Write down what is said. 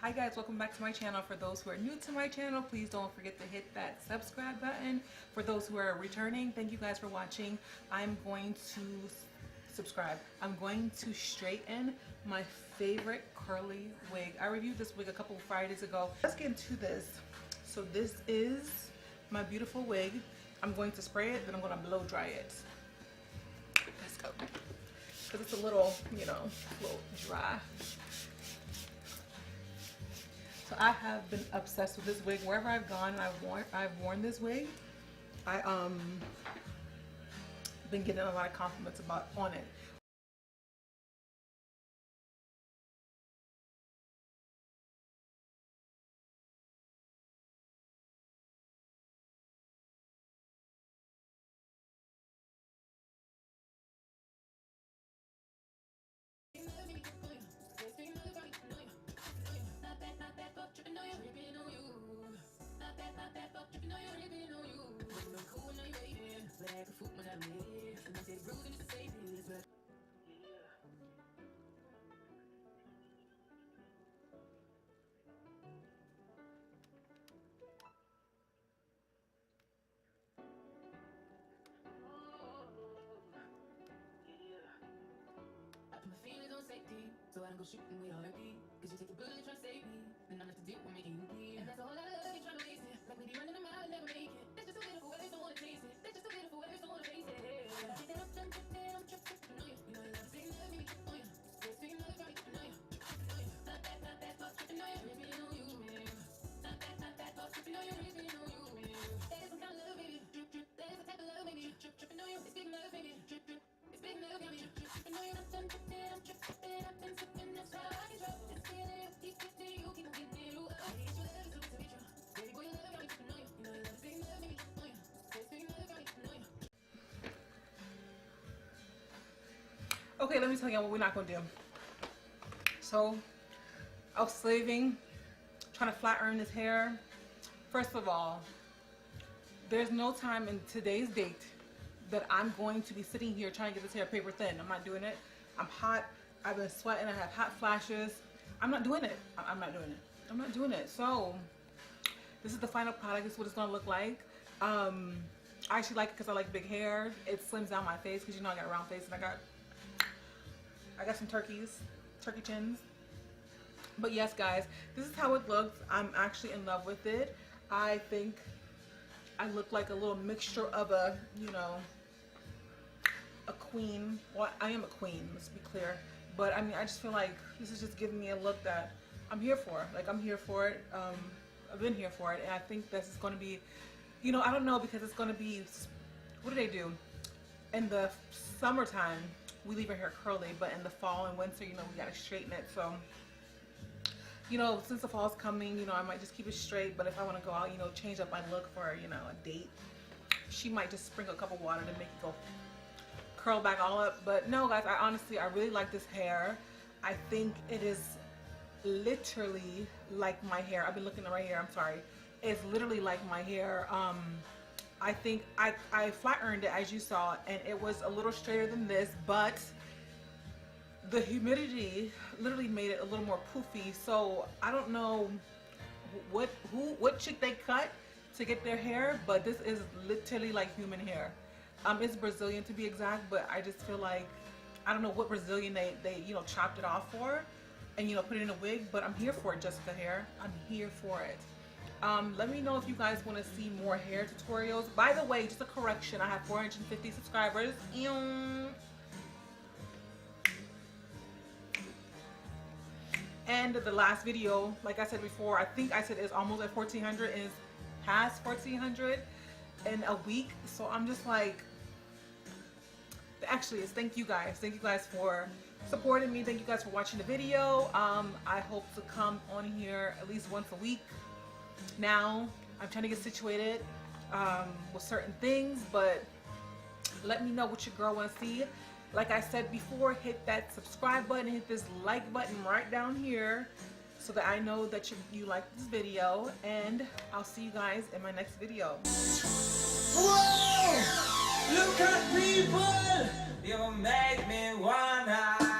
Hi guys, welcome back to my channel. For those who are new to my channel, please don't forget to hit that subscribe button. For those who are returning, thank you guys for watching. I'm going to subscribe. I'm going to straighten my favorite curly wig. I reviewed this wig a couple of Fridays ago. Let's get into this. So this is my beautiful wig. I'm going to spray it, then I'm going to blow dry it. Let's go. Because it's a little, you know, a little dry. So I have been obsessed with this wig. Wherever I've gone, I've worn this wig. Been getting a lot of compliments on it. My feelings on safety, so I don't go shooting with heartbeat. Cause you take a bullet and try to save me, then I'm left to deal with making you bleed. And that's a whole lot of love you trying to waste it. Like we be running a mile and never make it. That's just too beautiful words, don't wanna taste it. That's just too beautiful words, don't wanna face it. Get that up, jump, I'm tripping on you. You know you love saying love me, on you. Just saying love right, on you. Not that, boss, tripping on you, ripping on you, man. Not that, boss, tripping on you, ripping on you, man. That is some kind of love, baby. Drip, drip, that is a type of love, baby. Drip, tripping on you, it's big love, baby. Drip, drip. It's big love, baby. Tripping on you, I'm tripping, I've been sipping, that's how I control. This feeling, keep getting you, keep on getting you. I hate you, love is so be true. Baby boy, you love got me tripping on you. You know you love is big love, baby. On you. This big love got me tripping on you. Okay, let me tell you what we're not gonna do. So I was slaving, trying to flat iron this hair. First of all, there's no time in today's date that I'm going to be sitting here trying to get this hair paper thin. I'm not doing it. I'm hot. I've been sweating. I have hot flashes. I'm not doing it. I'm not doing it. I'm not doing it. So this is the final product. This is what it's gonna look like. I actually like it because I like big hair. It slims down my face because you know I got a round face and I got some turkey chins. But yes, guys, this is how it looks. I'm actually in love with it. I think I look like a little mixture of a, you know, a queen. Well, I am a queen, let's be clear. But I mean, I just feel like this is just giving me a look that I'm here for. Like, I'm here for it. I've been here for it. And I think this is going to be, you know, I don't know, because it's going to be, what do they do? In the summertime, we leave our hair curly. But in the fall and winter, you know, we got to straighten it. So, you know, since the fall's coming, you know, I might just keep it straight. But if I want to go out, you know, change up my look for, you know, a date, she might just sprinkle a cup of water to make it go curl back all up. But no, guys, I really like this hair. I think it is literally like my hair. I've been looking right here, I'm sorry. It's literally like my hair. I think I flat ironed it, as you saw, and it was a little straighter than this, but the humidity literally made it a little more poofy. So I don't know what chick they cut to get their hair, but this is literally like human hair. It's Brazilian to be exact, but I just feel like, I don't know what Brazilian they you know, chopped it off for and, you know, put it in a wig. But I'm here for it, Jessica hair. I'm here for it. Let me know if you guys want to see more hair tutorials. By the way, just a correction, I have 450 subscribers. And the last video, like I said before, I think I said it's almost at 1,400 and it's past 1,400 in a week. So I'm just like, actually, it's thank you guys for supporting me. Thank you guys for watching the video. I hope to come on here at least once a week. Now I'm trying to get situated with certain things, but let me know what your girl wants to see. Like I said before, hit that subscribe button, hit this like button right down here so that I know that you like this video, and I'll see you guys in my next video. Whoa! Look at people! You make me wanna